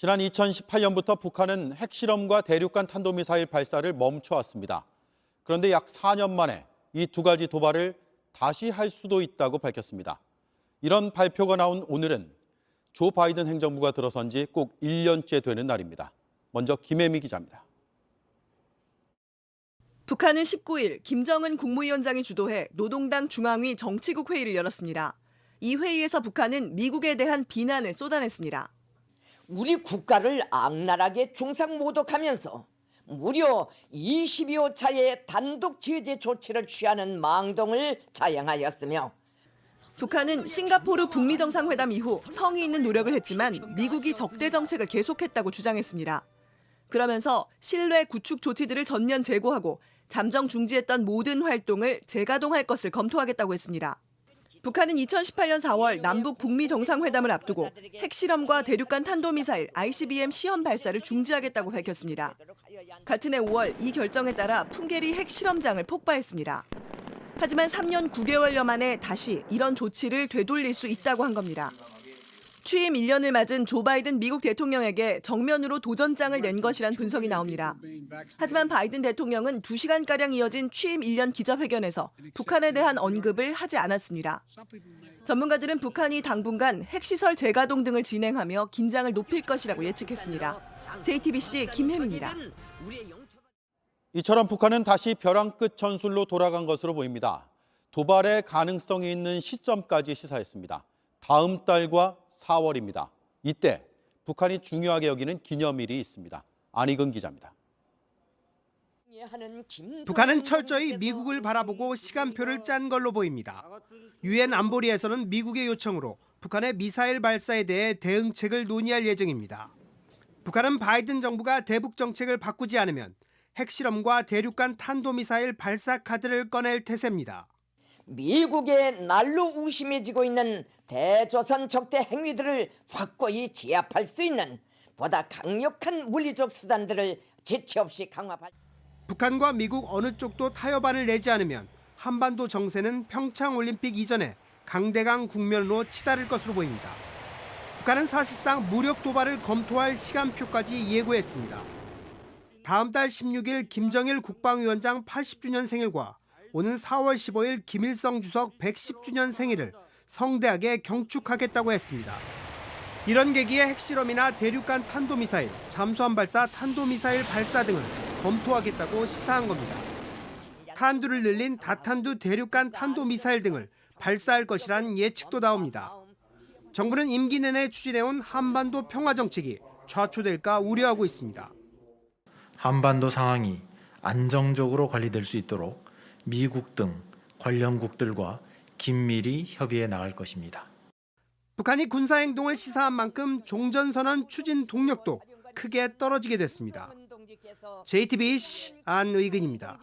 지난 2018년부터 북한은 핵실험과 대륙간 탄도미사일 발사를 멈춰왔습니다. 그런데 약 4년 만에 이 두 가지 도발을 다시 할 수도 있다고 밝혔습니다. 이런 발표가 나온 오늘은 조 바이든 행정부가 들어선 지 꼭 1년째 되는 날입니다. 먼저 김혜미 기자입니다. 북한은 19일 김정은 국무위원장이 주도해 노동당 중앙위 정치국 회의를 열었습니다. 이 회의에서 북한은 미국에 대한 비난을 쏟아냈습니다. 우리 국가를 악랄하게 중상모독하면서 무려 20여 차례의 단독 제재 조치를 취하는 망동을 자행하였으며 북한은 싱가포르 북미 정상회담 이후 성의 있는 노력을 했지만 미국이 적대 정책을 계속했다고 주장했습니다. 그러면서 신뢰 구축 조치들을 전면 재고하고 잠정 중지했던 모든 활동을 재가동할 것을 검토하겠다고 했습니다. 북한은 2018년 4월 남북 북미 정상회담을 앞두고 핵실험과 대륙간 탄도미사일 ICBM 시험 발사를 중지하겠다고 밝혔습니다. 같은 해 5월 이 결정에 따라 풍계리 핵실험장을 폭파했습니다. 하지만 3년 9개월여 만에 다시 이런 조치를 되돌릴 수 있다고 한 겁니다. 취임 1년을 맞은 조 바이든 미국 대통령에게 정면으로 도전장을 낸 것이란 분석이 나옵니다. 하지만 바이든 대통령은 2시간가량 이어진 취임 1년 기자회견에서 북한에 대한 언급을 하지 않았습니다. 전문가들은 북한이 당분간 핵시설 재가동 등을 진행하며 긴장을 높일 것이라고 예측했습니다. JTBC 김혜미입니다. 이처럼 북한은 다시 벼랑 끝 전술로 돌아간 것으로 보입니다. 도발의 가능성이 있는 시점까지 시사했습니다. 다음 달과 4월입니다. 이때 북한이 중요하게 여기는 기념일이 있습니다. 안익은 기자입니다. 북한은 철저히 미국을 바라보고 시간표를 짠 걸로 보입니다. 유엔 안보리에서는 미국의 요청으로 북한의 미사일 발사에 대해 대응책을 논의할 예정입니다. 북한은 바이든 정부가 대북 정책을 바꾸지 않으면 핵실험과 대륙간 탄도미사일 발사 카드를 꺼낼 태세입니다. 미국의 날로 우심해지고 있는 대조선 적대 행위들을 확고히 제압할 수 있는 보다 강력한 물리적 수단들을 지체 없이 강화할. 북한과 미국 어느 쪽도 타협안을 내지 않으면 한반도 정세는 평창올림픽 이전에 강대강 국면으로 치달을 것으로 보입니다. 북한은 사실상 무력 도발을 검토할 시간표까지 예고했습니다. 다음 달 16일 김정일 국방위원장 80주년 생일과 오는 4월 15일 김일성 주석 110주년 생일을 성대하게 경축하겠다고 했습니다. 이런 계기에 핵실험이나 대륙간 탄도미사일, 잠수함 발사, 탄도미사일 발사 등을 검토하겠다고 시사한 겁니다. 탄두를 늘린 다탄두 대륙간 탄도미사일 등을 발사할 것이란 예측도 나옵니다. 정부는 임기 내내 추진해온 한반도 평화정책이 좌초될까 우려하고 있습니다. 한반도 상황이 안정적으로 관리될 수 있도록 미국 등 관련국들과 긴밀히 협의해 나갈 것입니다. 북한이 군사행동을 시사한 만큼 종전선언 추진 동력도 크게 떨어지게 됐습니다. JTBC 안의근입니다.